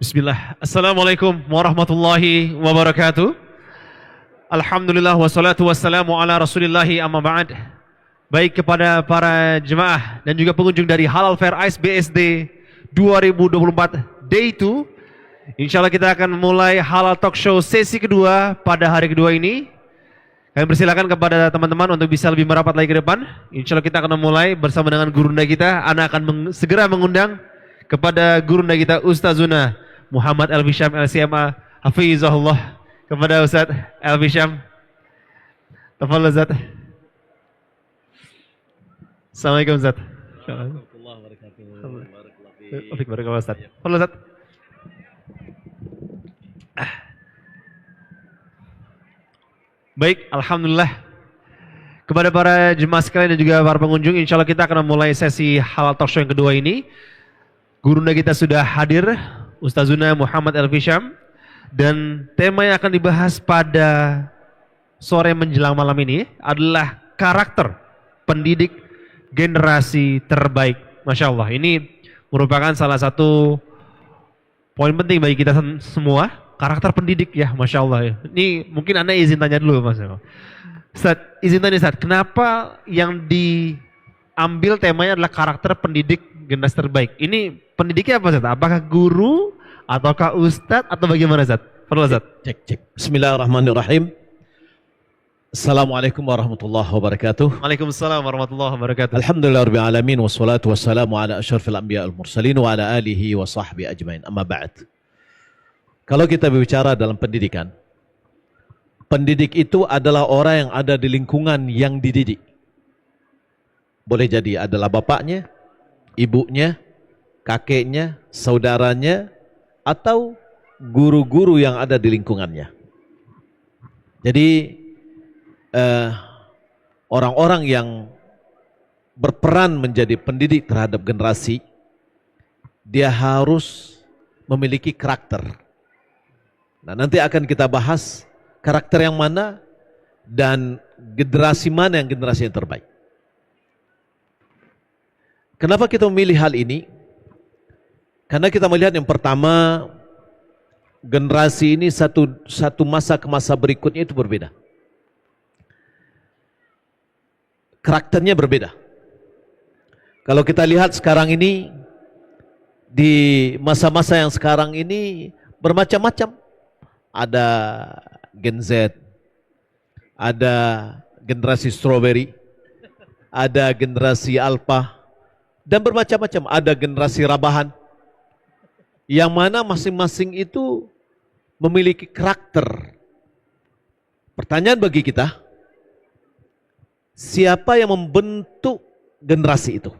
Bismillah. Assalamualaikum warahmatullahi wabarakatuh. Alhamdulillah wassalatu wassalamu ala rasulillahi amma ba'd. Baik kepada para jemaah dan juga pengunjung dari Halal Fair Ice BSD 2024 Day 2. Insya Allah kita akan mulai Halal Talk Show sesi kedua pada hari kedua ini. Kami persilakan kepada teman-teman untuk bisa lebih merapat lagi ke depan. Insya Allah kita akan memulai bersama dengan gurunda kita. Ana akan segera mengundang kepada gurunda kita Ustazuna Muhammad Elvi Syam LCMA Hafizahullah, kepada Ustaz Elvi Syam. Tafadhal Ustaz. Assalamualaikum Ustaz. Warahmatullahi wabarakatuh. Barakallahu Ustaz. Tafadhal Ustaz. Baik, alhamdulillah. Kepada para jemaah sekalian dan juga para pengunjung, insya Allah kita akan memulai sesi Halal Talk Show yang kedua ini. Gurunda kita sudah hadir, Ustazuna Muhammad Elvi Syam, dan tema yang akan dibahas pada sore menjelang malam ini adalah karakter pendidik generasi terbaik. Masya Allah, ini merupakan salah satu poin penting bagi kita semua. Karakter pendidik ya, Masya Allah. Ini mungkin Anda izin tanya dulu Mas. Ustaz, izin tanya Ustaz, kenapa yang diambil temanya adalah karakter pendidik generasi terbaik? Ini pendidiknya apa Ustaz? Apakah guru, ataukah Ustaz, atau bagaimana Ustaz? Perlu Ustaz? Cek. Bismillahirrahmanirrahim. Assalamualaikum warahmatullahi wabarakatuh. Waalaikumsalam warahmatullahi wabarakatuh. Alhamdulillahirabbil alamin wassalatu wassalamu ala asyrafil anbiya wal mursalin wa ala alihi wa sahbihi ajmain. Amma ba'd. Kalau kita berbicara dalam pendidikan, pendidik itu adalah orang yang ada di lingkungan yang dididik. Boleh jadi adalah bapaknya, ibunya, kakeknya, saudaranya, atau guru-guru yang ada di lingkungannya. Jadi orang-orang yang berperan menjadi pendidik terhadap generasi, dia harus memiliki karakter. Nah, nanti akan kita bahas karakter yang mana dan generasi mana yang generasi yang terbaik. Kenapa kita memilih hal ini? Karena kita melihat yang pertama, generasi ini satu masa ke masa berikutnya itu berbeda. Karakternya berbeda. Kalau kita lihat sekarang ini, di masa-masa yang sekarang ini bermacam-macam. Ada Gen Z, ada generasi strawberry, ada generasi alpha, dan bermacam-macam. Ada generasi rabahan, yang mana masing-masing itu memiliki karakter. Pertanyaan bagi kita, siapa yang membentuk generasi itu?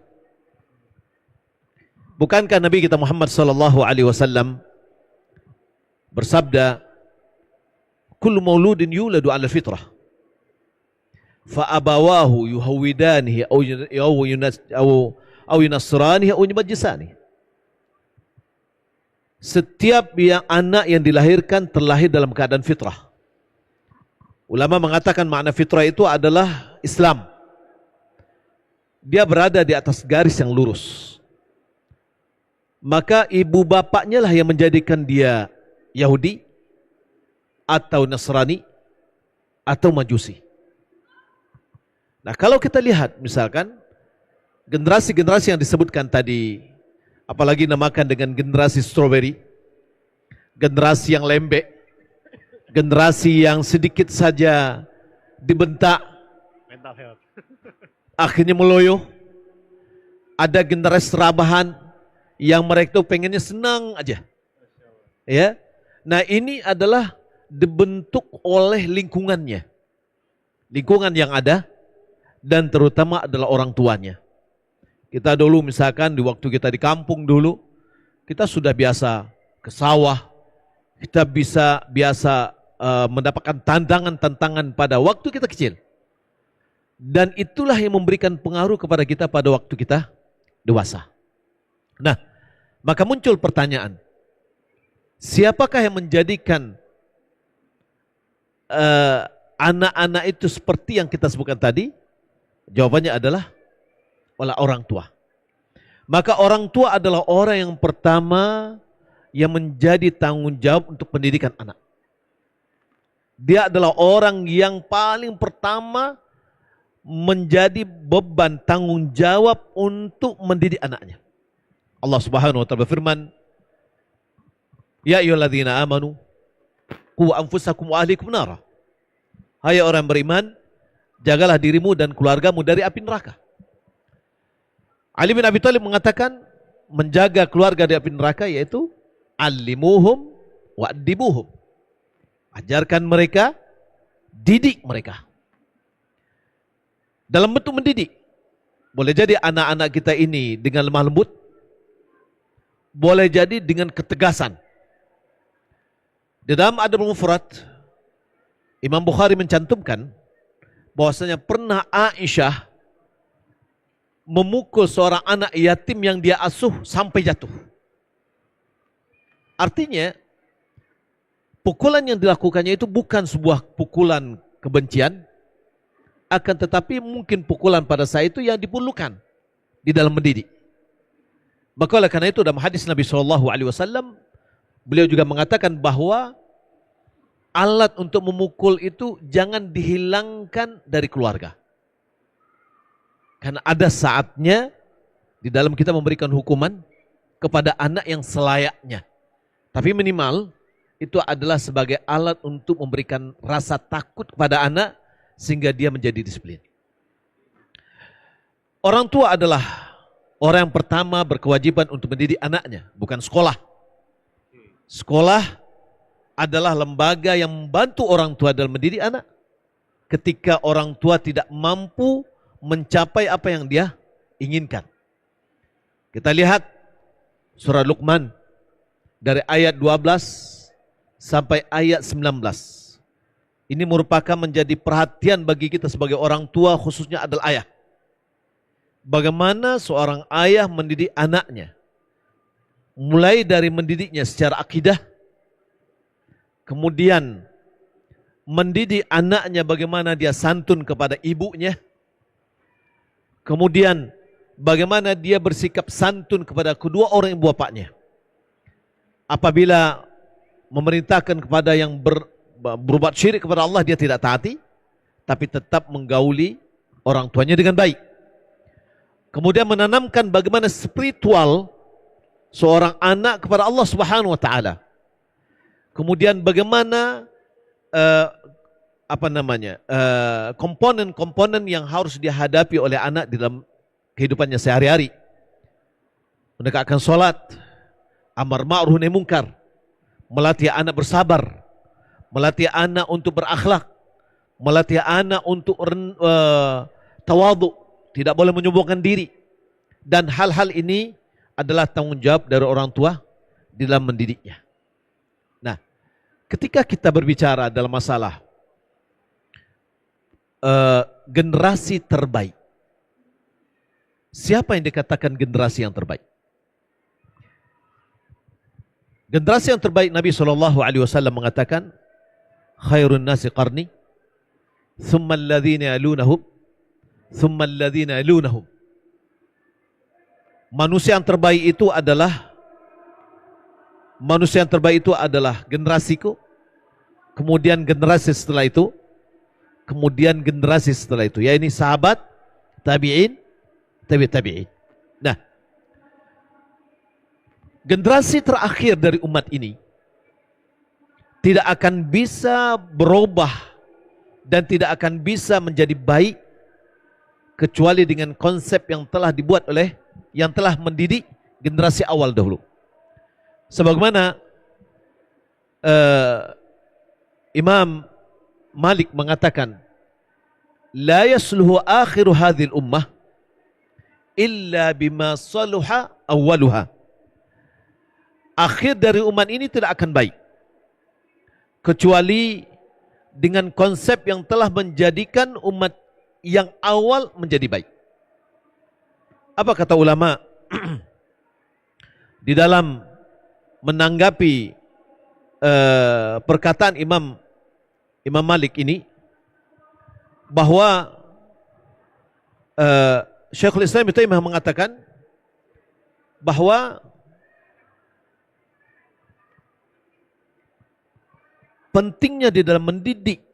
Bukankah Nabi kita Muhammad SAW bersabda, kullu mauludin yuladu ala fitrah fa abawahu yuhawidanihi aw yunasranihi aw yumajjisanihi. Setiap anak yang dilahirkan terlahir dalam keadaan fitrah. Ulama mengatakan makna fitrah itu adalah Islam. Dia berada di atas garis yang lurus. Maka ibu bapaknya lah yang menjadikan dia Yahudi atau Nasrani atau Majusi. Nah, kalau kita lihat misalkan generasi-generasi yang disebutkan tadi, apalagi namakan dengan generasi strawberry, generasi yang lembek, generasi yang sedikit saja dibentak, Mental health. akhirnya meloyo. Ada generasi serabahan yang mereka tuh pengennya senang aja. Ya. Nah, ini adalah dibentuk oleh lingkungannya. Lingkungan yang ada dan terutama adalah orang tuanya. Kita dulu misalkan di waktu kita di kampung dulu, kita sudah biasa ke sawah. Kita biasa mendapatkan tantangan-tantangan pada waktu kita kecil. Dan itulah yang memberikan pengaruh kepada kita pada waktu kita dewasa. Nah, maka muncul pertanyaan, siapakah yang menjadikan anak-anak itu seperti yang kita sebutkan tadi? Jawabannya adalah oleh orang tua. Maka orang tua adalah orang yang pertama yang menjadi tanggung jawab untuk pendidikan anak. Dia adalah orang yang paling pertama menjadi beban tanggung jawab untuk mendidik anaknya. Allah Subhanahu wa taala berfirman, "Ya ayyuhalladzina amanu qu anfusakum wa ahlikum nara." Hai orang beriman, jagalah dirimu dan keluargamu dari api neraka. Ali bin Abi Thalib mengatakan menjaga keluarga dari api neraka yaitu allimuhum wa'dibuhum. Ajarkan mereka, didik mereka. Dalam bentuk mendidik. Boleh jadi anak-anak kita ini dengan lemah lembut, boleh jadi dengan ketegasan. Di dalam Adabul Mufrad, Imam Bukhari mencantumkan bahwasanya pernah Aisyah memukul seorang anak yatim yang dia asuh sampai jatuh. Artinya, pukulan yang dilakukannya itu bukan sebuah pukulan kebencian, akan tetapi mungkin pukulan pada saat itu yang diperlukan di dalam mendidik. Maka oleh karena itu dalam hadis Nabi SAW, beliau juga mengatakan bahwa alat untuk memukul itu jangan dihilangkan dari keluarga. Karena ada saatnya di dalam kita memberikan hukuman kepada anak yang selayaknya. Tapi minimal itu adalah sebagai alat untuk memberikan rasa takut kepada anak sehingga dia menjadi disiplin. Orang tua adalah orang yang pertama berkewajiban untuk mendidik anaknya, bukan sekolah. Sekolah adalah lembaga yang membantu orang tua dalam mendidik anak. Ketika orang tua tidak mampu mencapai apa yang dia inginkan. Kita lihat surah Luqman dari ayat 12 sampai ayat 19. Ini merupakan menjadi perhatian bagi kita sebagai orang tua, khususnya adalah ayah. Bagaimana seorang ayah mendidik anaknya. Mulai dari mendidiknya secara akidah, kemudian mendidik anaknya bagaimana dia santun kepada ibunya, kemudian bagaimana dia bersikap santun kepada kedua orang ibu bapaknya. Apabila memerintahkan kepada yang berbuat syirik kepada Allah, dia tidak taati, tapi tetap menggauli orang tuanya dengan baik. Kemudian menanamkan bagaimana spiritual seorang anak kepada Allah Subhanahu wa taala. Kemudian bagaimana komponen-komponen yang harus dihadapi oleh anak di dalam kehidupannya sehari-hari. Menegakkan salat, amar ma'ruf nahi munkar, melatih anak bersabar, melatih anak untuk berakhlak, melatih anak untuk tawadhu, tidak boleh menyombongkan diri. Dan hal-hal ini adalah tanggung jawab dari orang tua di dalam mendidiknya. Nah, ketika kita berbicara dalam masalah generasi terbaik, siapa yang dikatakan generasi yang terbaik? Generasi yang terbaik, Nabi SAW mengatakan, khairun nasi qarni, thumma alladhina yalunahum, thumma alladhina yalunahum. Manusia yang terbaik itu adalah generasiku, kemudian generasi setelah itu, kemudian generasi setelah itu, yaitu sahabat, tabi'in, tabi'in. Nah, generasi terakhir dari umat ini tidak akan bisa berubah dan tidak akan bisa menjadi baik kecuali dengan konsep yang telah dibuat oleh yang telah mendidik generasi awal dahulu. Sebagaimana Imam Malik mengatakan, la yasluhu akhiru hadhil ummah illa bima saluha awwaluha. Akhir dari umat ini tidak akan baik kecuali dengan konsep yang telah menjadikan umat yang awal menjadi baik. Apa kata ulama di dalam menanggapi perkataan Imam Malik ini, bahwa Syekhul Islam Ibnu Taimiyah mengatakan bahwa pentingnya di dalam mendidik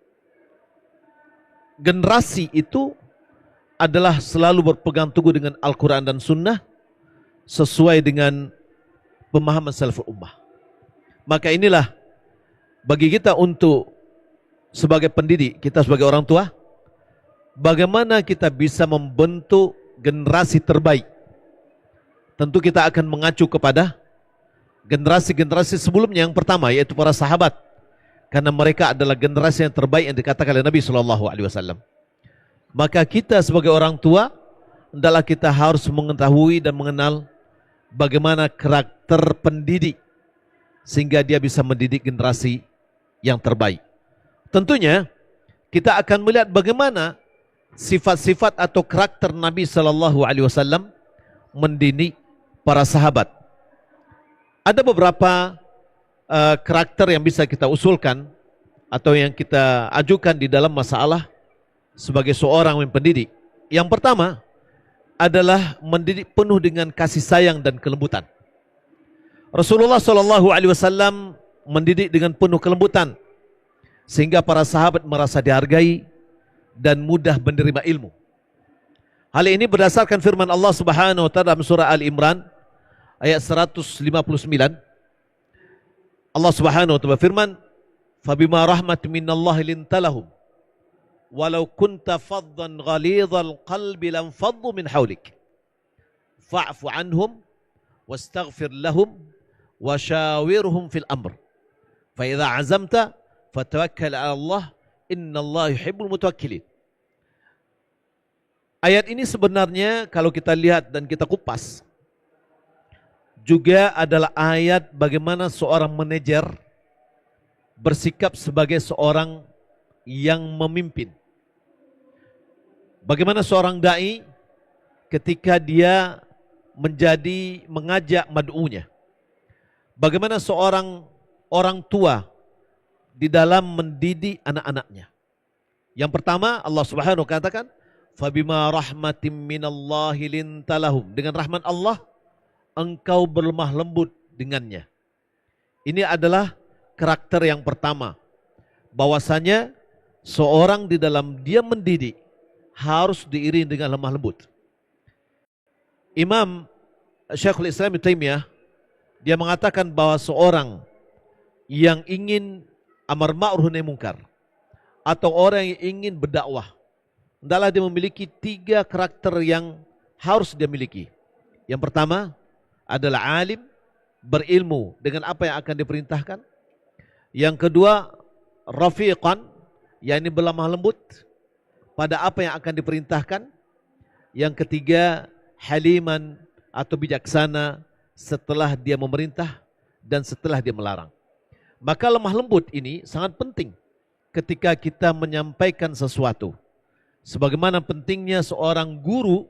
generasi itu adalah selalu berpegang teguh dengan Al-Quran dan Sunnah sesuai dengan pemahaman salaful ummah. Maka inilah bagi kita untuk sebagai pendidik, kita sebagai orang tua, bagaimana kita bisa membentuk generasi terbaik. Tentu kita akan mengacu kepada generasi-generasi sebelumnya yang pertama, yaitu para sahabat. Karena mereka adalah generasi yang terbaik yang dikatakan oleh Nabi SAW. Maka kita sebagai orang tua, hendaklah kita harus mengetahui dan mengenal bagaimana karakter pendidik sehingga dia bisa mendidik generasi yang terbaik. Tentunya kita akan melihat bagaimana sifat-sifat atau karakter Nabi SAW mendidik para sahabat. Ada beberapa karakter yang bisa kita usulkan atau yang kita ajukan di dalam masalah sebagai seorang pendidik. Yang pertama adalah mendidik penuh dengan kasih sayang dan kelembutan. Rasulullah SAW mendidik dengan penuh kelembutan sehingga para sahabat merasa dihargai dan mudah menerima ilmu. Hal ini berdasarkan firman Allah Subhanahu wa taala dalam surah Al-Imran ayat 159. Allah Subhanahu wa taala berfirman, "Fabima rahmatin minallahi lintalahum walau kunta faddan ghalidhal qalbi lam faddu min hawlik fa'fu anhum wastaghfir lahum washawirhum fil amr fa idza azamta fatawakkal 'ala Allah innallaha yuhibbul mutawakkilin." Ayat ini sebenarnya kalau kita lihat dan kita kupas juga adalah ayat bagaimana seorang manajer bersikap sebagai seorang yang memimpin. Bagaimana seorang dai ketika dia mengajak mad'unya. Bagaimana seorang orang tua di dalam mendidik anak-anaknya. Yang pertama Allah Subhanahu wa taala katakan, "Fabima rahmatin minallahi lintalahum." Dengan rahmat Allah engkau berlemah lembut dengannya. Ini adalah karakter yang pertama. Bahwasanya seorang di dalam dia mendidik harus diiringi dengan lemah lembut. Imam Syekhul Islam Ibnu Taimiyah dia mengatakan bahwa seorang yang ingin amar ma'ruf nahi munkar atau orang yang ingin berdakwah, hendaklah dia memiliki 3 karakter yang harus dia miliki. Yang pertama adalah alim, berilmu dengan apa yang akan diperintahkan. Yang kedua, rafiqan, yakni berlemah lembut pada apa yang akan diperintahkan. Yang ketiga, haliman atau bijaksana setelah dia memerintah dan setelah dia melarang. Maka lemah lembut ini sangat penting ketika kita menyampaikan sesuatu. Sebagaimana pentingnya seorang guru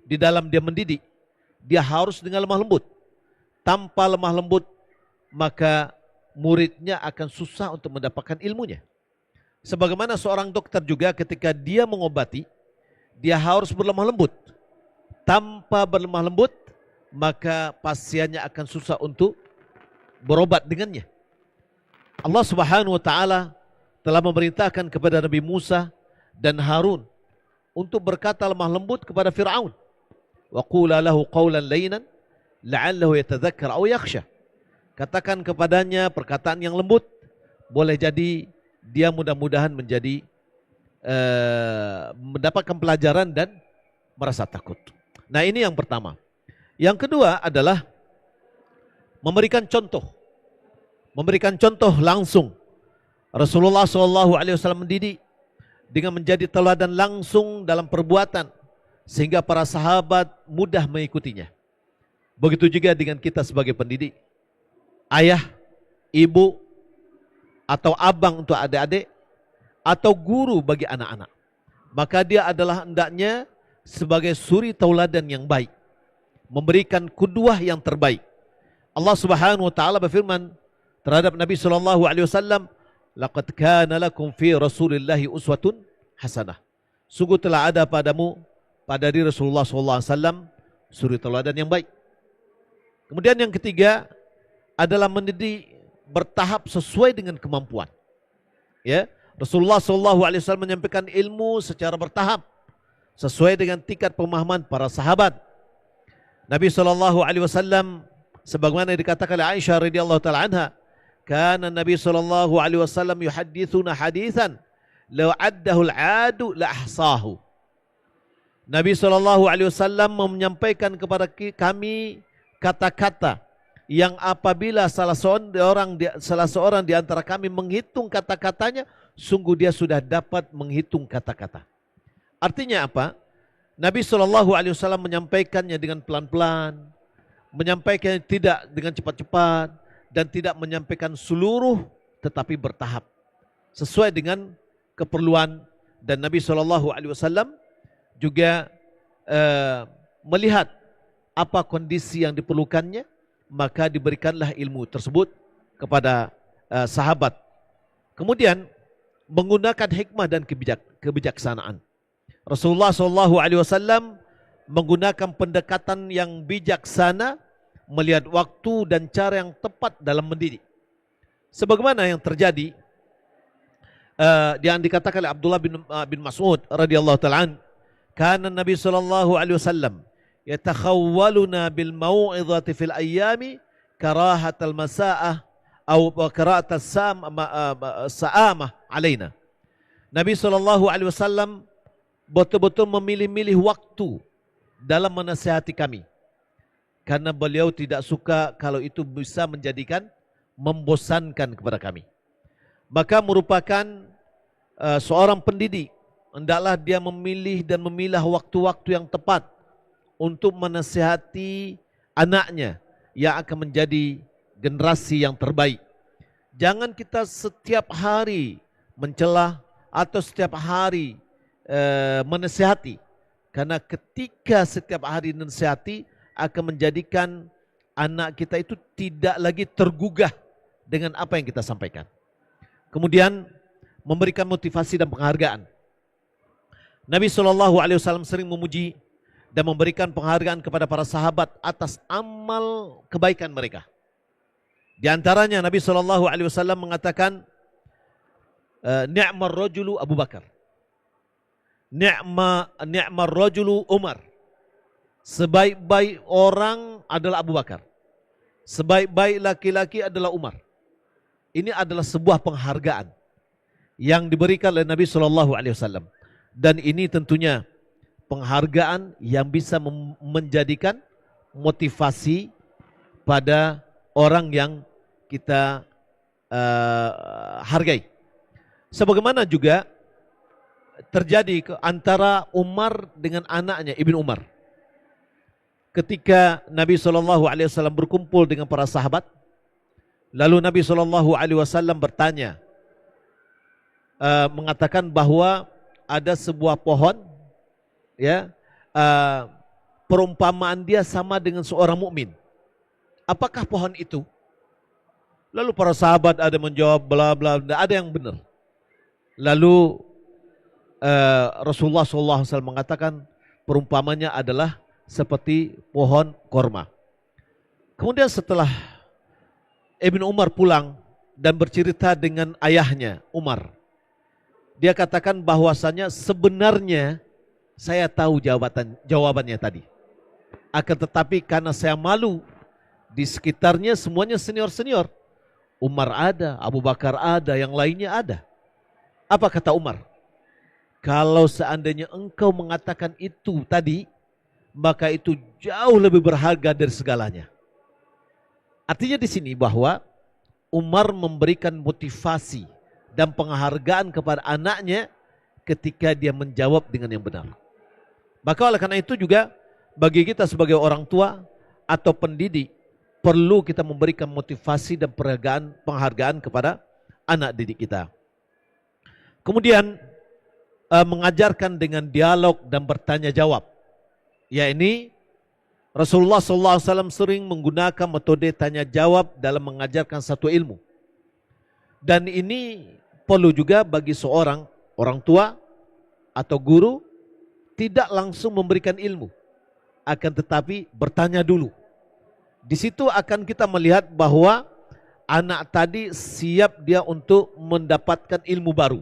di dalam dia mendidik, dia harus dengan lemah lembut. Tanpa lemah lembut, maka muridnya akan susah untuk mendapatkan ilmunya. Sebagaimana seorang dokter juga ketika dia mengobati, dia harus berlemah lembut. Tanpa berlemah lembut, maka pasiennya akan susah untuk berobat dengannya. Allah Subhanahu wa taala telah memerintahkan kepada Nabi Musa dan Harun untuk berkata lemah lembut kepada Fir'aun. Wa qula lahu qawlan layyinan la'allahu yatadzakkar aw yakhsha. Katakan kepadanya perkataan yang lembut, boleh jadi dia mudah-mudahan mendapatkan pelajaran dan merasa takut. Nah, ini yang pertama. Yang kedua adalah memberikan contoh. Memberikan contoh langsung. Rasulullah SAW mendidik dengan menjadi teladan langsung dalam perbuatan sehingga para sahabat mudah mengikutinya. Begitu juga dengan kita sebagai pendidik. Ayah, ibu, atau abang untuk adik-adik, atau guru bagi anak-anak. Maka dia adalah hendaknya sebagai suri tauladan yang baik. Memberikan kuduah yang terbaik. Allah Subhanahu wa taala berfirman terhadap Nabi SAW, "Laqad kana lakum fi Rasulillahi uswatun hasanah." Sungguh telah ada padamu pada diri Rasulullah SAW suri tauladan yang baik. Kemudian yang ketiga adalah mendidik bertahap sesuai dengan kemampuan. Ya, Rasulullah SAW menyampaikan ilmu secara bertahap sesuai dengan tingkat pemahaman para sahabat. Nabi SAW sebagaimana dikatakan oleh Aisyah radhiyallahu taala anha, kana Nabi SAW yuhaddithuna hadithan law addahu al-adu la ahsahu. Nabi SAW menyampaikan kepada kami kata-kata yang apabila salah seorang di antara kami menghitung kata-katanya, sungguh dia sudah dapat menghitung kata-kata. Artinya apa? Nabi SAW menyampaikannya dengan pelan-pelan, menyampaikannya tidak dengan cepat-cepat, dan tidak menyampaikan seluruh tetapi bertahap. Sesuai dengan keperluan, dan Nabi SAW juga melihat apa kondisi yang diperlukannya, maka diberikanlah ilmu tersebut kepada sahabat. Kemudian menggunakan hikmah dan kebijaksanaan. Rasulullah SAW menggunakan pendekatan yang bijaksana, melihat waktu dan cara yang tepat dalam mendidik. Sebagaimana yang terjadi yang dikatakan oleh Abdullah bin Mas'ud radhiyallahu ta'ala, kana Nabi SAW yatakhawwaluna bil mau'izati fil ayyami karahatal masa'ah atau karahatas sa'amah alaina. Nabi SAW betul-betul memilih-milih waktu dalam menasihati kami, karena beliau tidak suka kalau itu bisa menjadikan membosankan kepada kami. Maka merupakan seorang pendidik, hendaklah dia memilih dan memilah waktu-waktu yang tepat untuk menasihati anaknya yang akan menjadi generasi yang terbaik. Jangan kita setiap hari mencela atau setiap hari menasihati, karena ketika setiap hari menasihati akan menjadikan anak kita itu tidak lagi tergugah dengan apa yang kita sampaikan. Kemudian memberikan motivasi dan penghargaan. Nabi SAW sering memuji dan memberikan penghargaan kepada para sahabat atas amal kebaikan mereka. Di antaranya Nabi SAW mengatakan, ni'mar rajulu Abu Bakar, ni'mar rajulu Umar. Sebaik-baik orang adalah Abu Bakar, sebaik-baik laki-laki adalah Umar. Ini adalah sebuah penghargaan yang diberikan oleh Nabi SAW, dan ini tentunya penghargaan yang bisa menjadikan motivasi pada orang yang kita hargai. Sebagaimana juga terjadi antara Umar dengan anaknya Ibnu Umar. Ketika Nabi SAW berkumpul dengan para sahabat, lalu Nabi SAW bertanya, mengatakan bahwa ada sebuah pohon, ya, perumpamaan dia sama dengan seorang mukmin. Apakah pohon itu? Lalu para sahabat ada menjawab bla bla, ada yang benar. Lalu Rasulullah SAW mengatakan perumpamannya adalah seperti pohon korma. Kemudian setelah Ibnu Umar pulang dan bercerita dengan ayahnya Umar, dia katakan bahwasanya sebenarnya saya tahu jawabannya tadi. Akan tetapi karena saya malu, di sekitarnya semuanya senior-senior. Umar ada, Abu Bakar ada, yang lainnya ada. Apa kata Umar? Kalau seandainya engkau mengatakan itu tadi, maka itu jauh lebih berharga dari segalanya. Artinya di sini bahwa Umar memberikan motivasi dan penghargaan kepada anaknya ketika dia menjawab dengan yang benar. Maka oleh karena itu juga bagi kita sebagai orang tua atau pendidik, perlu kita memberikan motivasi dan penghargaan kepada anak didik kita. Kemudian mengajarkan dengan dialog dan bertanya jawab. Ya, ini Rasulullah SAW sering menggunakan metode tanya jawab dalam mengajarkan satu ilmu. Dan ini perlu juga bagi seorang orang tua atau guru, tidak langsung memberikan ilmu, akan tetapi bertanya dulu. Di situ akan kita melihat bahwa anak tadi siap dia untuk mendapatkan ilmu baru.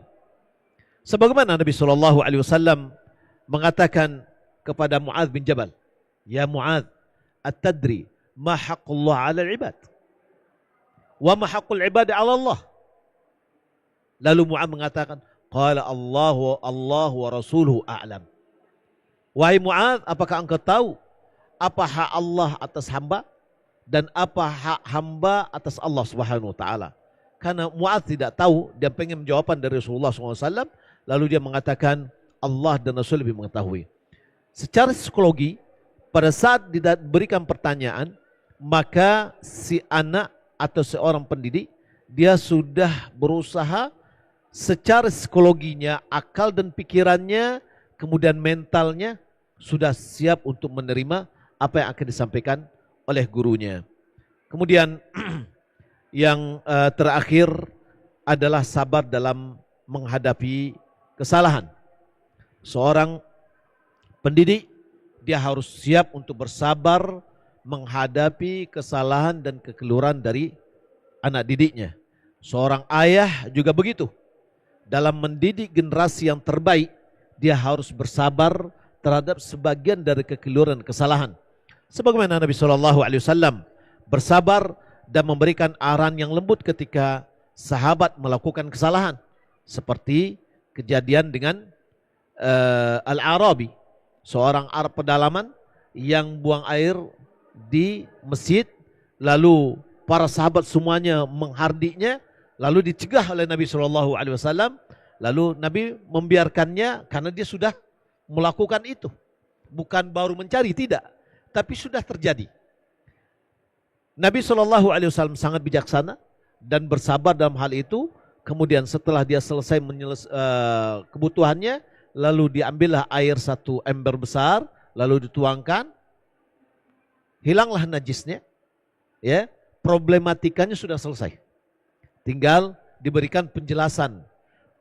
Sebagaimana Nabi SAW mengatakan kepada Mu'adz bin Jabal, "Ya Mu'adz, at-tadri ma haqqullah 'ala al-'ibad wa ma haqqul 'ibadi 'ala Allah?" Lalu Mu'adz mengatakan, "Qala Allah wa rasuluhu a'lam." Wahai Mu'adz, apakah engkau tahu apa hak Allah atas hamba dan apa hak hamba atas Allah Subhanahu wa taala? Karena Mu'adz tidak tahu, dia pengen jawaban dari Rasulullah SAW, lalu dia mengatakan Allah dan Rasul lebih mengetahui. Secara psikologi, pada saat diberikan pertanyaan, maka si anak atau seorang pendidik, dia sudah berusaha secara psikologinya, akal dan pikirannya, kemudian mentalnya, sudah siap untuk menerima apa yang akan disampaikan oleh gurunya. Kemudian yang terakhir adalah sabar dalam menghadapi kesalahan. Seorang pendidik, dia harus siap untuk bersabar menghadapi kesalahan dan kekeliruan dari anak didiknya. Seorang ayah juga begitu. Dalam mendidik generasi yang terbaik, dia harus bersabar terhadap sebagian dari kekeliruan kesalahan. Sebagaimana Nabi SAW bersabar dan memberikan arahan yang lembut ketika sahabat melakukan kesalahan. Seperti kejadian dengan Al-Arabi, seorang Arab pedalaman yang buang air di masjid, lalu para sahabat semuanya menghardiknya, lalu dicegah oleh Nabi SAW, lalu Nabi membiarkannya karena dia sudah melakukan itu. Bukan baru mencari, tidak, tapi sudah terjadi. Nabi SAW sangat bijaksana dan bersabar dalam hal itu. Kemudian setelah dia selesai kebutuhannya, lalu diambillah air satu ember besar, lalu dituangkan, hilanglah najisnya, ya, problematikanya sudah selesai. Tinggal diberikan penjelasan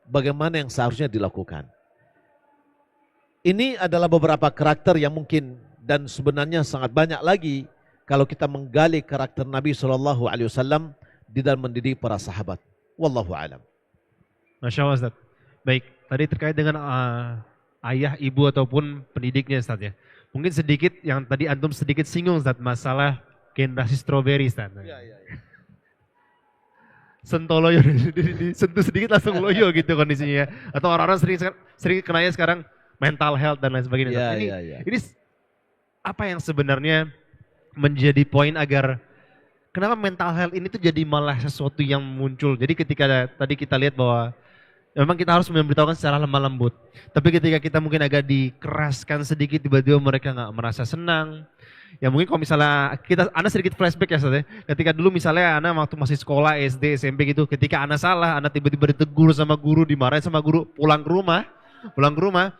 bagaimana yang seharusnya dilakukan. Ini adalah beberapa karakter yang mungkin, dan sebenarnya sangat banyak lagi kalau kita menggali karakter Nabi SAW di dalam mendidik para sahabat. Wallahu a'lam. Masya Allah Ustaz. Baik, tadi terkait dengan ayah, ibu ataupun pendidiknya Ustaz ya. Mungkin sedikit yang tadi antum sedikit singgung Ustaz, masalah generasi strawberry Ustaz. Ya. Sentoloyo, disentuh sedikit langsung loyo gitu kondisinya. Atau orang-orang sering kenanya sekarang mental health dan lain sebagainya. Ini apa yang sebenarnya menjadi poin agar kenapa mental health ini tuh jadi malah sesuatu yang muncul. Jadi ketika tadi kita lihat bahwa memang kita harus memberitahukan secara lemah lembut. Tapi ketika kita mungkin agak dikeraskan sedikit, tiba-tiba mereka nggak merasa senang. Ya mungkin kalau misalnya Anda sedikit flashback ya Ustaz ya. Ketika dulu misalnya Anda waktu masih sekolah SD, SMP gitu, ketika Anda salah, Anda tiba-tiba ditegur sama guru, dimarahin sama guru, pulang ke rumah,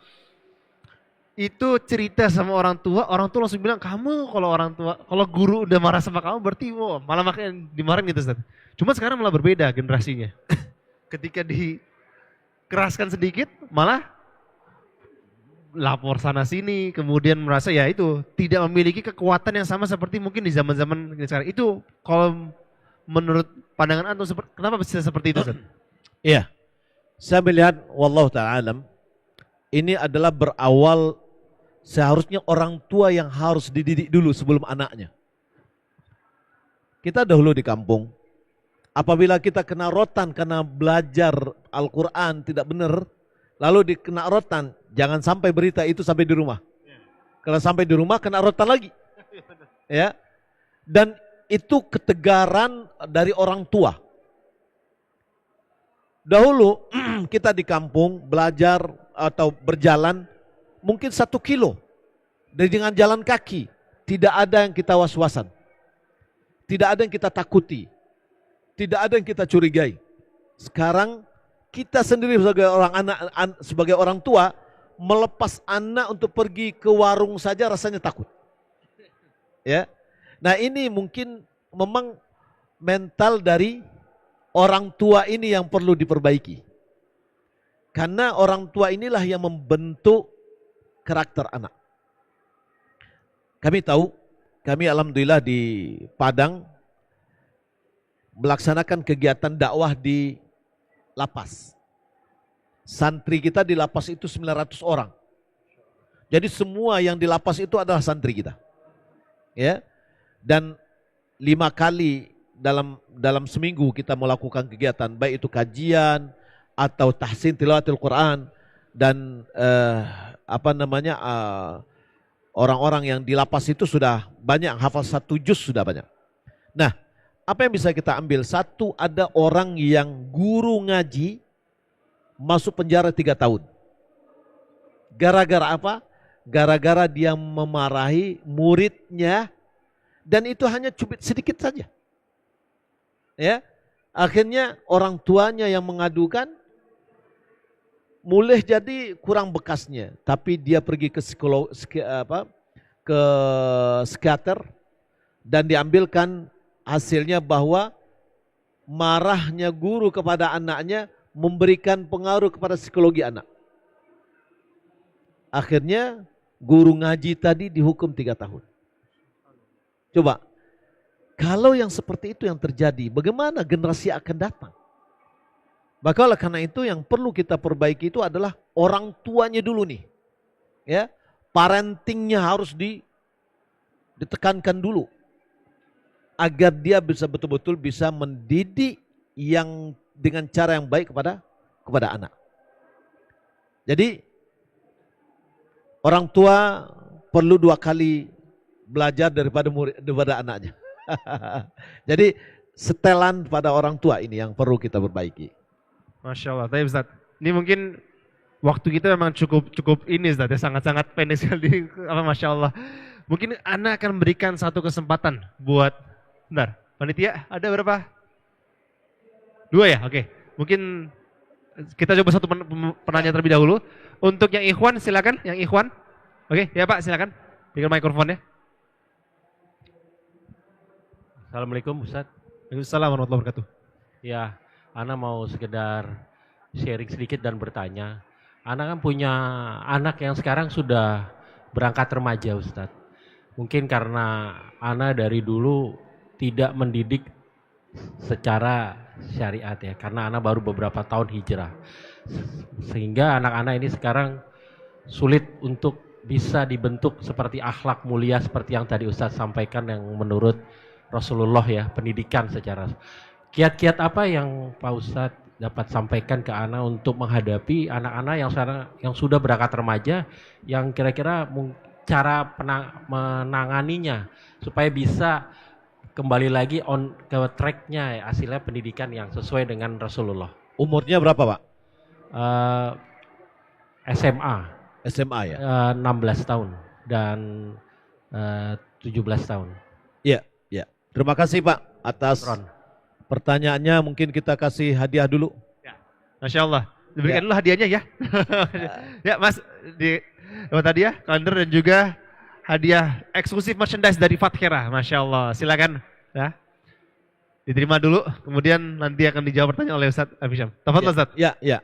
itu cerita sama orang tua langsung bilang, kamu kalau guru udah marah sama kamu berarti malah makanya dimarahin gitu Ustaz. Cuma sekarang malah berbeda generasinya. Ketika dikeraskan sedikit malah lapor sana sini, kemudian merasa ya itu tidak memiliki kekuatan yang sama seperti mungkin di zaman-zaman sekarang. Itu kalau menurut pandangan antum kenapa bisa seperti itu Ustaz? Iya. Saya melihat wallahu ta'ala alam, ini adalah berawal seharusnya orang tua yang harus dididik dulu sebelum anaknya. Kita dahulu di kampung, apabila kita kena rotan karena belajar Al-Quran tidak benar, lalu dikena rotan, jangan sampai berita itu sampai di rumah. Kalau sampai di rumah kena rotan lagi. Ya. Dan itu ketegaran dari orang tua. Dahulu kita di kampung belajar atau berjalan mungkin 1 kilo dengan jalan kaki, tidak ada yang kita was-wasan, tidak ada yang kita takuti, tidak ada yang kita curigai. Sekarang kita sendiri sebagai orang tua melepas anak untuk pergi ke warung saja rasanya takut. Ya, nah ini mungkin memang mental dari orang tua ini yang perlu diperbaiki. Karena orang tua inilah yang membentuk karakter anak. Kami tahu, kami alhamdulillah di Padang melaksanakan kegiatan dakwah di lapas. Santri kita di lapas itu 900 orang. Jadi semua yang di lapas itu adalah santri kita. Ya. Dan 5 kali dalam seminggu kita melakukan kegiatan, baik itu kajian atau tahsin tilawatil Quran dan orang-orang yang di lapas itu sudah banyak hafal 1 juz sudah banyak. Nah, apa yang bisa kita ambil? Satu, ada orang yang guru ngaji masuk penjara 3 tahun. Gara-gara apa? Gara-gara dia memarahi muridnya dan itu hanya cubit sedikit saja. Ya, akhirnya orang tuanya yang mengadukan, mulai jadi kurang bekasnya, tapi dia pergi ke psikiater dan diambilkan hasilnya bahwa marahnya guru kepada anaknya memberikan pengaruh kepada psikologi anak. Akhirnya guru ngaji tadi dihukum 3 tahun. Coba, kalau yang seperti itu yang terjadi, bagaimana generasi akan datang? Maka oleh karena itu yang perlu kita perbaiki itu adalah orang tuanya dulu nih. Ya, parentingnya harus ditekankan dulu agar dia bisa betul-betul bisa mendidik yang dengan cara yang baik kepada anak. Jadi orang tua perlu 2 kali belajar daripada anaknya. Jadi setelan pada orang tua ini yang perlu kita perbaiki. Masya Allah. Tapi Ustaz, ini mungkin waktu kita memang cukup ini Ustaz, ya, sangat-sangat pendek sekali. Masya Allah. Mungkin Ana akan berikan satu kesempatan buat, bentar, panitia ada berapa? 2 ya? Oke. Mungkin kita coba satu penanya terlebih dahulu. Untuk yang Ikhwan silakan, yang Ikhwan. Oke, ya Pak silakan. Pegang mikrofonnya. Assalamualaikum Ustaz. Waalaikumsalam warahmatullahi wabarakatuh. Ya, Ana mau sekedar sharing sedikit dan bertanya. Ana kan punya anak yang sekarang sudah berangkat remaja Ustaz. Mungkin karena Ana dari dulu tidak mendidik secara syariat ya, karena Ana baru beberapa tahun hijrah. Sehingga anak-anak ini sekarang sulit untuk bisa dibentuk seperti akhlak mulia seperti yang tadi Ustaz sampaikan yang menurut Rasulullah ya, pendidikan secara. Kiat-kiat apa yang Pak Ustadz dapat sampaikan ke Ana untuk menghadapi anak-anak yang sekarang yang sudah berangkat remaja, yang kira-kira cara menanganinya supaya bisa kembali lagi ke tracknya ya, hasilnya pendidikan yang sesuai dengan Rasulullah. Umurnya berapa Pak? SMA. SMA ya? 16 tahun dan 17 tahun. Iya, iya. Terima kasih Pak atas pertanyaannya. Mungkin kita kasih hadiah dulu. Ya. Masya Allah. Diberikan dulu hadiahnya ya. Ya Mas, dapat hadiah, kalender dan juga hadiah eksklusif merchandise dari Fathera. Masya Allah. Silakan ya. Diterima dulu, kemudian nanti akan dijawab pertanyaan oleh Ustadz Afisham. Tafadhol Ustadz. Ya, ya.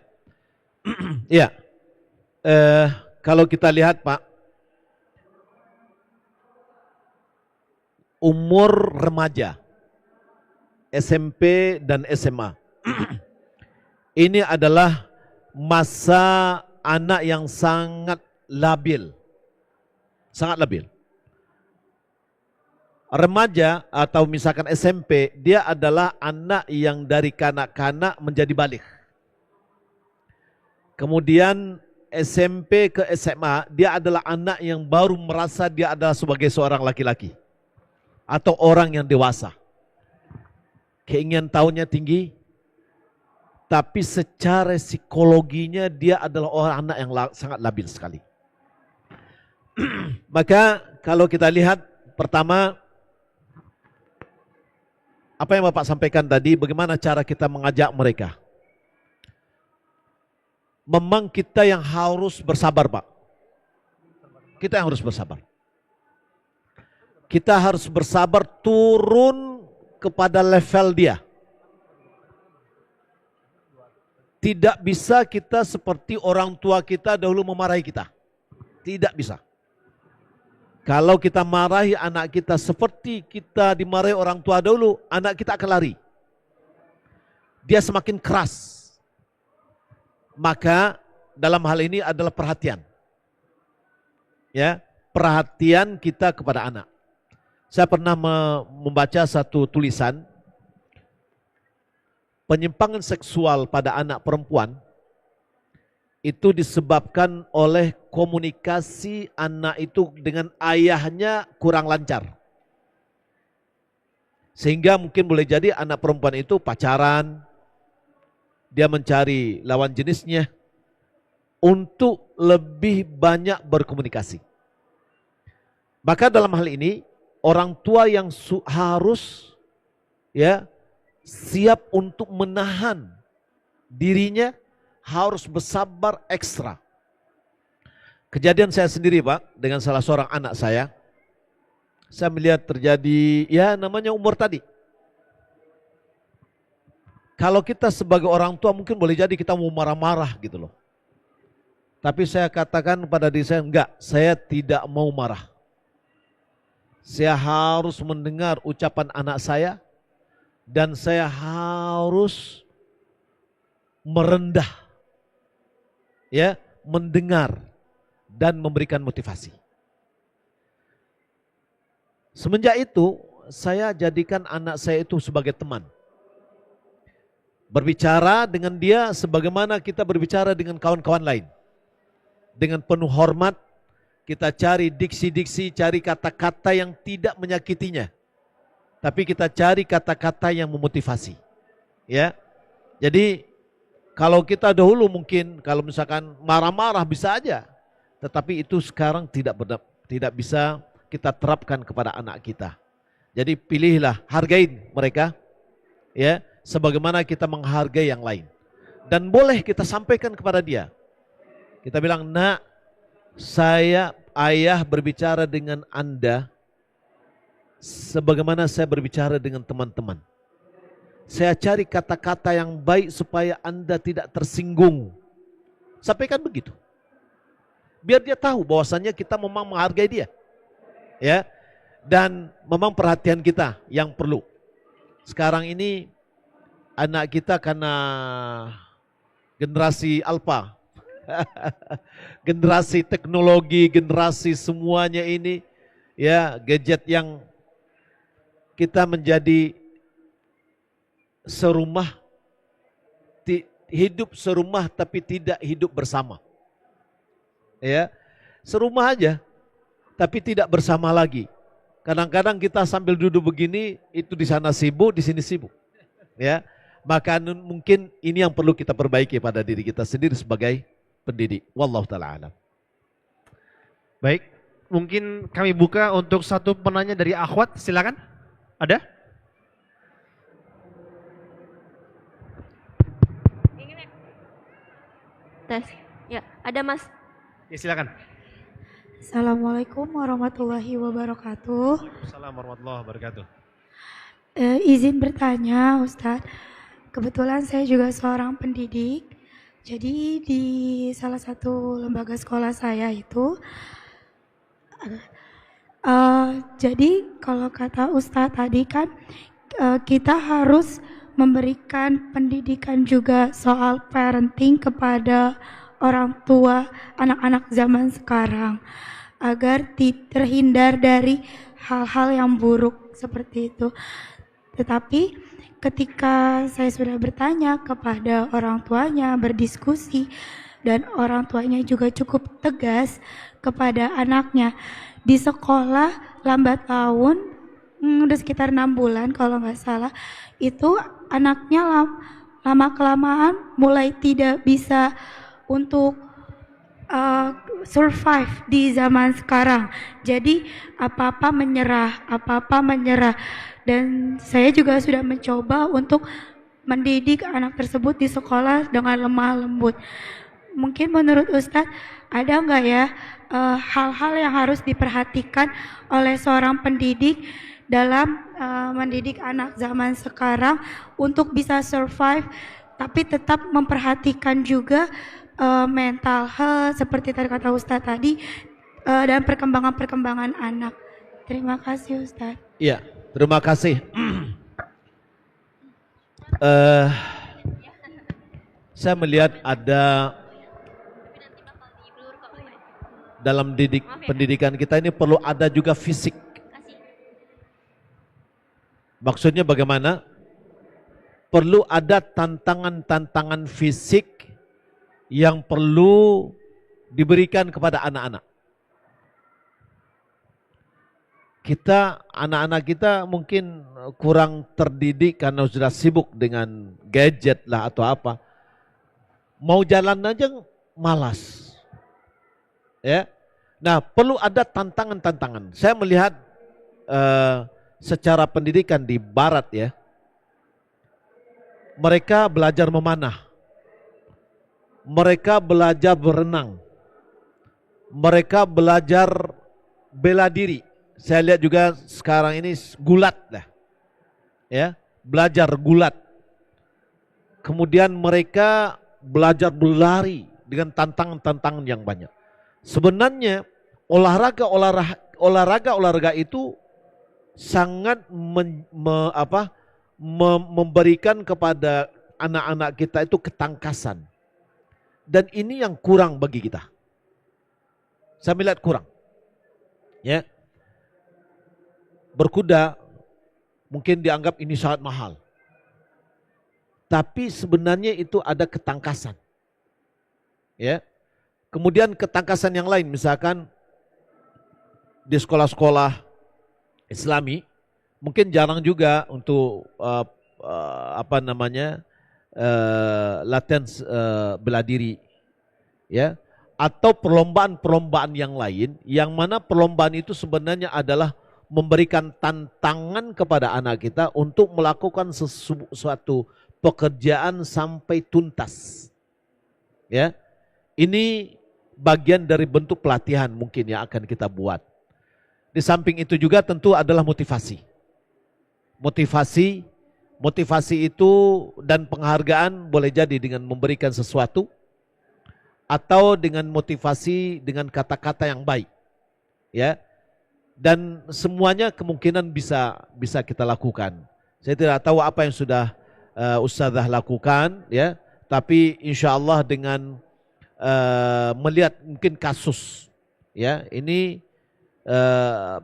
Ya. Kalau kita lihat Pak, umur remaja, SMP dan SMA, ini adalah masa anak yang sangat labil. Sangat labil. Remaja atau misalkan SMP, dia adalah anak yang dari kanak-kanak menjadi balik. Kemudian SMP ke SMA, dia adalah anak yang baru merasa dia adalah sebagai seorang laki-laki. Atau orang yang dewasa. Keinginan tahunya tinggi, tapi secara psikologinya dia adalah orang anak yang sangat labil sekali. Maka kalau kita lihat pertama, apa yang Bapak sampaikan tadi, bagaimana cara kita mengajak mereka. Memang kita yang harus bersabar Pak. Kita yang harus bersabar. Kita harus bersabar turun kepada level dia. Tidak bisa kita seperti orang tua kita dahulu memarahi kita. Tidak bisa. Kalau kita marahi anak kita seperti kita dimarahi orang tua dahulu, anak kita akan lari. dia semakin keras. Maka dalam hal ini adalah perhatian. Ya, perhatian kita kepada anak. Saya pernah membaca satu tulisan, penyimpangan seksual pada anak perempuan itu disebabkan oleh komunikasi anak itu dengan ayahnya kurang lancar. Sehingga mungkin boleh jadi anak perempuan itu pacaran, dia mencari lawan jenisnya untuk lebih banyak berkomunikasi. Maka dalam hal ini orang tua yang harus ya siap untuk menahan dirinya, harus bersabar ekstra. Kejadian saya sendiri Pak, dengan salah seorang anak saya melihat terjadi ya namanya umur tadi. Kalau kita sebagai orang tua mungkin boleh jadi kita mau marah-marah gitu loh. Tapi saya katakan pada diri saya, enggak, saya tidak mau marah. Saya harus mendengar ucapan anak saya dan saya harus merendah, ya, mendengar dan memberikan motivasi. Semenjak itu saya jadikan anak saya itu sebagai teman. Berbicara dengan dia sebagaimana kita berbicara dengan kawan-kawan lain. Dengan penuh hormat, kita cari diksi-diksi, cari kata-kata yang tidak menyakitinya. Tapi kita cari kata-kata yang memotivasi. Ya. Jadi kalau kita dahulu mungkin kalau misalkan marah-marah bisa aja. Tetapi itu sekarang tidak bisa kita terapkan kepada anak kita. Jadi pilihlah, hargain mereka. Ya, sebagaimana kita menghargai yang lain. Dan boleh kita sampaikan kepada dia. Kita bilang, nak, saya ayah berbicara dengan Anda sebagaimana saya berbicara dengan teman-teman. Saya cari kata-kata yang baik supaya Anda tidak tersinggung. Sampaikan begitu. Biar dia tahu bahwasannya kita memang menghargai dia. Ya. Dan memang perhatian kita yang perlu. Sekarang ini anak kita karena generasi alfa. Generasi teknologi, generasi semuanya ini ya gadget yang kita menjadi serumah, hidup serumah tapi tidak hidup bersama. Ya, serumah aja tapi tidak bersama lagi. Kadang-kadang kita sambil duduk begini, itu di sana sibuk, di sini sibuk. Ya, maka mungkin ini yang perlu kita perbaiki pada diri kita sendiri sebagai pendidik. Wallahu ta'ala alam. Baik, mungkin kami buka untuk satu penanya dari akhwat, silakan. Ada? Tes. Ya, ada Mas. Ya, silakan. Assalamualaikum warahmatullahi wabarakatuh. Assalamualaikum warahmatullahi wabarakatuh. Izin bertanya Ustadz, kebetulan saya juga seorang pendidik. Jadi di salah satu lembaga sekolah saya itu, jadi kalau kata Ustadz tadi kan kita harus memberikan pendidikan juga soal parenting kepada orang tua anak-anak zaman sekarang agar terhindar dari hal-hal yang buruk seperti itu. Tetapi ketika saya sudah bertanya kepada orang tuanya, berdiskusi, dan orang tuanya juga cukup tegas kepada anaknya. Di sekolah lambat laun, udah sekitar 6 bulan kalau nggak salah, itu anaknya lama-kelamaan mulai tidak bisa untuk survive di zaman sekarang. Jadi apa-apa menyerah. Dan saya juga sudah mencoba untuk mendidik anak tersebut di sekolah dengan lemah lembut. Mungkin menurut Ustadz ada nggak ya hal-hal yang harus diperhatikan oleh seorang pendidik dalam mendidik anak zaman sekarang untuk bisa survive tapi tetap memperhatikan juga mental health seperti tadi kata Ustadz tadi dan perkembangan anak. Terima kasih Ustadz. Iya, terima kasih. Saya melihat ada dalam pendidikan kita ini perlu ada juga fisik. Maksudnya bagaimana? Perlu ada tantangan-tantangan fisik yang perlu diberikan kepada anak-anak. Anak-anak kita mungkin kurang terdidik karena sudah sibuk dengan gadget lah atau apa. Mau jalan aja malas. Ya. Nah, perlu ada tantangan-tantangan. Saya melihat secara pendidikan di barat ya. Mereka belajar memanah. Mereka belajar berenang. Mereka belajar bela diri. Saya lihat juga sekarang ini gulat lah. Ya, belajar gulat. Kemudian mereka belajar berlari dengan tantangan-tantangan yang banyak. Sebenarnya olahraga itu sangat memberikan kepada anak-anak kita itu ketangkasan. Dan ini yang kurang bagi kita. Saya melihat kurang. Ya. Berkuda mungkin dianggap ini sangat mahal. Tapi sebenarnya itu ada ketangkasan. Ya. Kemudian ketangkasan yang lain misalkan di sekolah-sekolah Islami mungkin jarang juga untuk latihan bela diri, ya, atau perlombaan-perlombaan yang lain, yang mana perlombaan itu sebenarnya adalah memberikan tantangan kepada anak kita untuk melakukan sesuatu pekerjaan sampai tuntas, ya. Ini bagian dari bentuk pelatihan mungkin yang akan kita buat. Di samping itu juga tentu adalah motivasi. Motivasi itu dan penghargaan boleh jadi dengan memberikan sesuatu atau dengan motivasi dengan kata-kata yang baik. Ya. Dan semuanya kemungkinan bisa kita lakukan. Saya tidak tahu apa yang sudah Ustazah lakukan, ya, tapi insya Allah dengan melihat mungkin kasus, ya, ini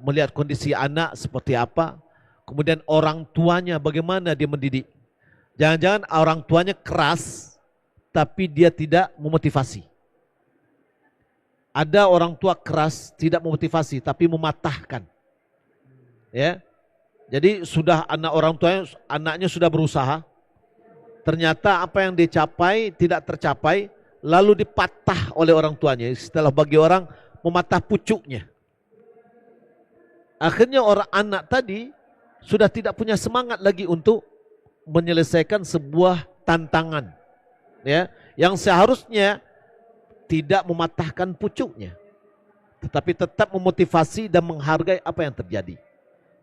melihat kondisi anak seperti apa, kemudian orang tuanya bagaimana dia mendidik. Jangan-jangan orang tuanya keras, tapi dia tidak memotivasi. Ada orang tua keras, tidak memotivasi, tapi mematahkan. Ya, jadi sudah anaknya sudah berusaha, ternyata apa yang dicapai tidak tercapai, lalu dipatah oleh orang tuanya. Setelah bagi orang mematah pucuknya. Akhirnya orang anak tadi sudah tidak punya semangat lagi untuk menyelesaikan sebuah tantangan, ya, yang seharusnya tidak mematahkan pucuknya, tetapi tetap memotivasi dan menghargai apa yang terjadi.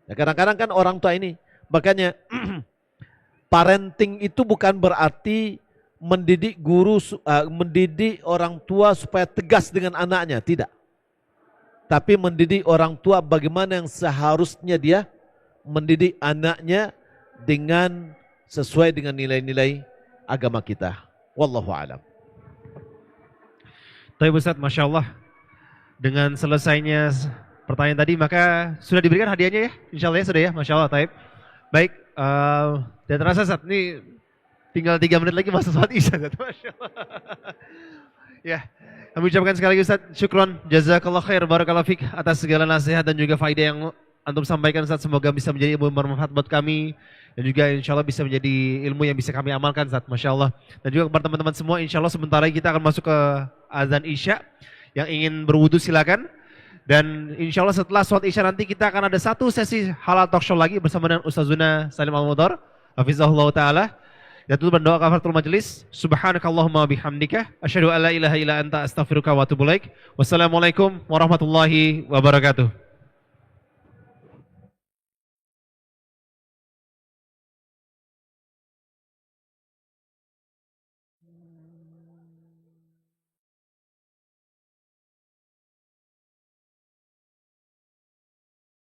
Ya, kadang-kadang kan orang tua ini, makanya parenting itu bukan berarti mendidik mendidik orang tua supaya tegas dengan anaknya, tidak. Tapi mendidik orang tua bagaimana yang seharusnya dia mendidik anaknya dengan sesuai dengan nilai-nilai agama kita. Wallahu a'lam. Baik Ustaz, Masya Allah. Dengan selesainya pertanyaan tadi, maka sudah diberikan hadiahnya ya? Insya Allah ya, sudah ya, Masya Allah. Taib. Baik, tidak terasa Ustaz, ini tinggal 3 menit lagi masuk sholat isya. Masya Allah. Ya, kami ucapkan sekali lagi Ustaz, syukron, jazakallah khair, barakallah fik atas segala nasihat dan juga faedah yang antum sampaikan Ustaz. Semoga bisa menjadi ilmu bermanfaat buat kami dan juga insya Allah bisa menjadi ilmu yang bisa kami amalkan Ustaz, Masya Allah. Dan juga kepada teman-teman semua, insya Allah sebentar lagi kita akan masuk ke azan isya. Yang ingin berwudu silakan. Dan insya Allah setelah sholat isya nanti kita akan ada satu sesi halal talk show lagi bersama dengan Ustazuna Salim Al-Mudhar, hafizahullah ta'ala. Dan tutup berdoa kafaratul majelis. Subhanakallahumma bihamdika asyhadu an la ilaha illa anta astaghfiruka wa atubu ilaik. Wassalamualaikum warahmatullahi wabarakatuh.